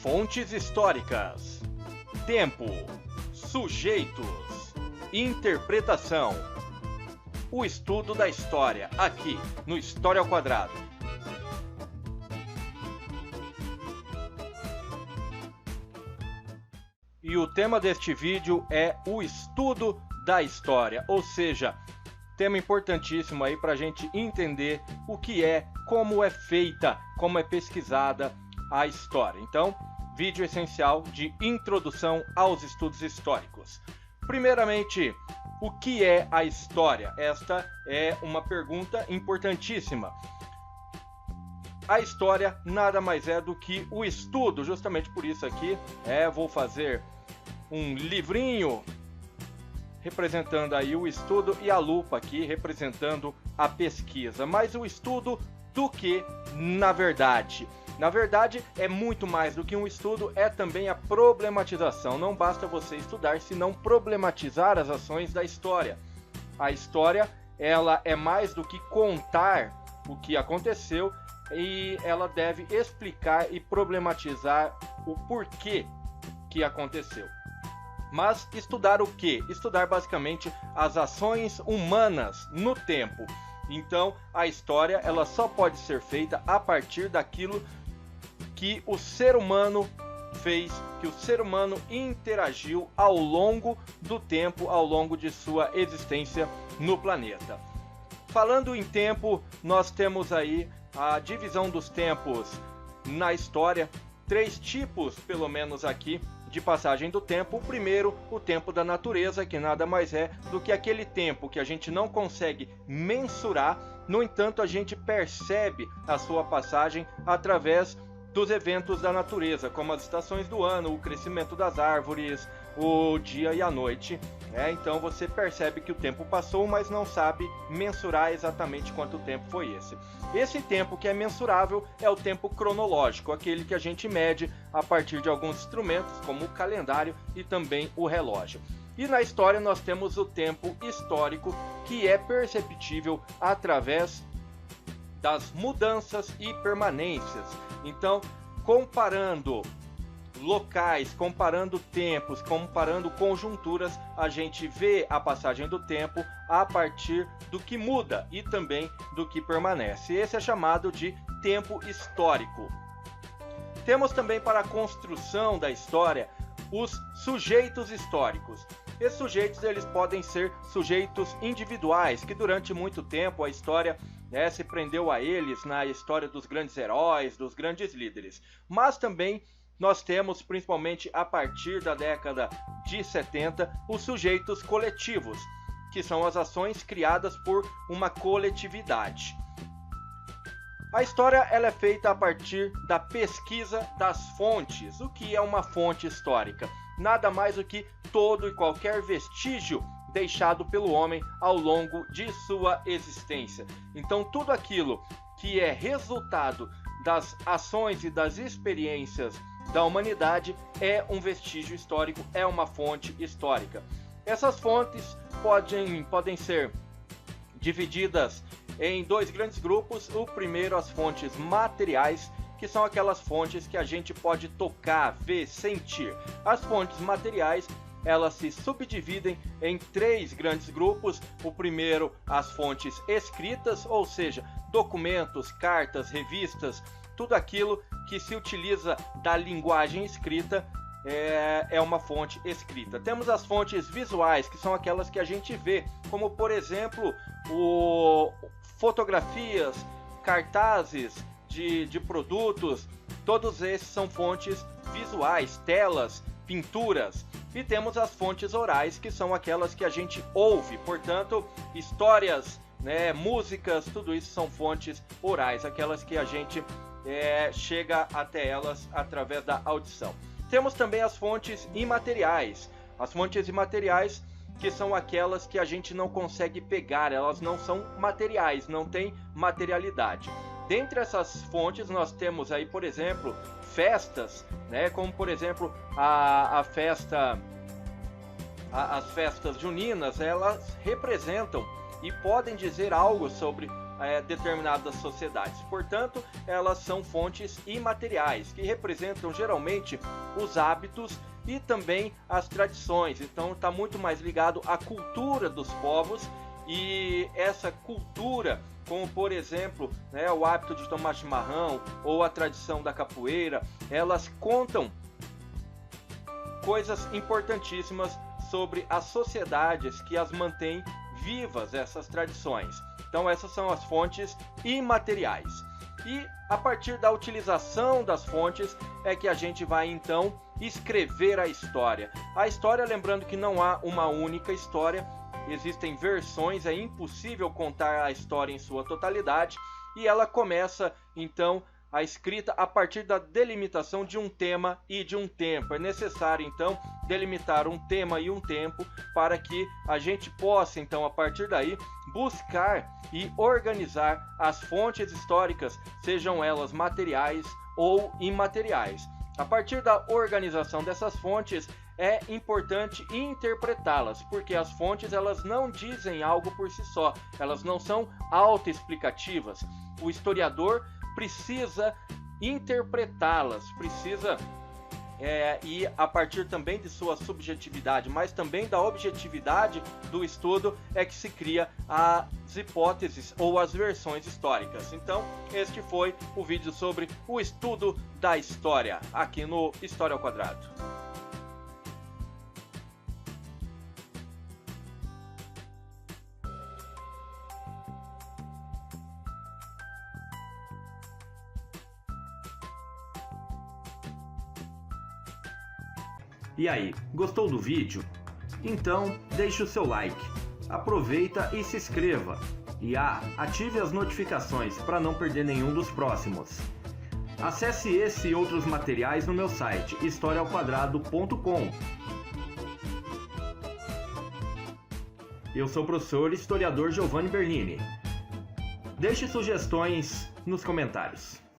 Fontes históricas, tempo, sujeitos, interpretação. O estudo da história, aqui no História ao Quadrado. E o tema deste vídeo é o estudo da história, ou seja, tema importantíssimo aí para a gente entender o que é, como é feita, como é pesquisada a história. Então, vídeo essencial de introdução aos estudos históricos. Primeiramente, o que é a história? Esta é uma pergunta importantíssima. A história nada mais é do que o estudo, justamente por isso aqui, vou fazer um livrinho representando aí o estudo e a lupa aqui representando a pesquisa. Mas o estudo do que, na verdade? Na verdade, é muito mais do que um estudo, é também a problematização. Não basta você estudar, senão problematizar as ações da história. A história, ela é mais do que contar o que aconteceu e ela deve explicar e problematizar o porquê que aconteceu. Mas estudar o quê? Estudar basicamente as ações humanas no tempo. Então, a história ela só pode ser feita a partir daquilo que o ser humano fez, que o ser humano interagiu ao longo do tempo, ao longo de sua existência no planeta. Falando em tempo, nós temos aí a divisão dos tempos na história, 3 tipos, pelo menos aqui, de passagem do tempo. O primeiro, o tempo da natureza, que nada mais é do que aquele tempo que a gente não consegue mensurar, no entanto a gente percebe a sua passagem através dos eventos da natureza, como as estações do ano, o crescimento das árvores, o dia e a noite. Então você percebe que o tempo passou, mas não sabe mensurar exatamente quanto tempo foi esse. Esse tempo que é mensurável é o tempo cronológico, aquele que a gente mede a partir de alguns instrumentos, como o calendário e também o relógio. E na história nós temos o tempo histórico, que é perceptível através das mudanças e permanências. Então, comparando locais, comparando tempos, comparando conjunturas, a gente vê a passagem do tempo a partir do que muda e também do que permanece. Esse é chamado de tempo histórico. Temos também para a construção da história os sujeitos históricos. Esses sujeitos eles podem ser sujeitos individuais, que durante muito tempo a história se prendeu a eles na história dos grandes heróis, dos grandes líderes. Mas também nós temos, principalmente a partir da década de 70, os sujeitos coletivos, que são as ações criadas por uma coletividade. A história ela é feita a partir da pesquisa das fontes. O que é uma fonte histórica? Nada mais do que todo e qualquer vestígio deixado pelo homem ao longo de sua existência. Então, tudo aquilo que é resultado das ações e das experiências da humanidade é um vestígio histórico, é uma fonte histórica. Essas fontes podem ser divididas em 2 grandes grupos. O primeiro, as fontes materiais, que são aquelas fontes que a gente pode tocar, ver, sentir. As fontes materiais, elas se subdividem em 3 grandes grupos. O primeiro, as fontes escritas, ou seja, documentos, cartas, revistas, tudo aquilo que se utiliza da linguagem escrita é uma fonte escrita. Temos as fontes visuais, que são aquelas que a gente vê, como por exemplo, fotografias, cartazes de produtos. Todos esses são fontes visuais, telas, pinturas. E temos as fontes orais, que são aquelas que a gente ouve, portanto, histórias, músicas, tudo isso são fontes orais, aquelas que a gente chega até elas através da audição. Temos também as fontes imateriais. As fontes imateriais, que são aquelas que a gente não consegue pegar, elas não são materiais, não têm materialidade. Dentre essas fontes nós temos aí, por exemplo, festas, como por exemplo as festas juninas, elas representam e podem dizer algo sobre determinadas sociedades. Portanto, elas são fontes imateriais, que representam geralmente os hábitos e também as tradições. Então está muito mais ligado à cultura dos povos, e essa cultura, como por exemplo, o hábito de tomar chimarrão ou a tradição da capoeira, elas contam coisas importantíssimas sobre as sociedades que as mantêm vivas, essas tradições. Então essas são as fontes imateriais. E a partir da utilização das fontes é que a gente vai então escrever a história. A história, lembrando que não há uma única história, existem versões, é impossível contar a história em sua totalidade, e ela começa então a escrita a partir da delimitação de um tema e de um tempo. É necessário então delimitar um tema e um tempo para que a gente possa então a partir daí buscar e organizar as fontes históricas, sejam elas materiais ou imateriais. A partir da organização dessas fontes é importante interpretá-las, porque as fontes elas não dizem algo por si só, elas não são autoexplicativas. O historiador precisa interpretá-las, precisa e a partir também de sua subjetividade, mas também da objetividade do estudo é que se cria as hipóteses ou as versões históricas. Então, este foi o vídeo sobre o estudo da história, aqui no História ao Quadrado. E aí, gostou do vídeo? Então deixe o seu like, aproveita e se inscreva. E ative as notificações para não perder nenhum dos próximos. Acesse esse e outros materiais no meu site historiaoquadrado.com. Eu sou o professor historiador Giovanni Bernini. Deixe sugestões nos comentários.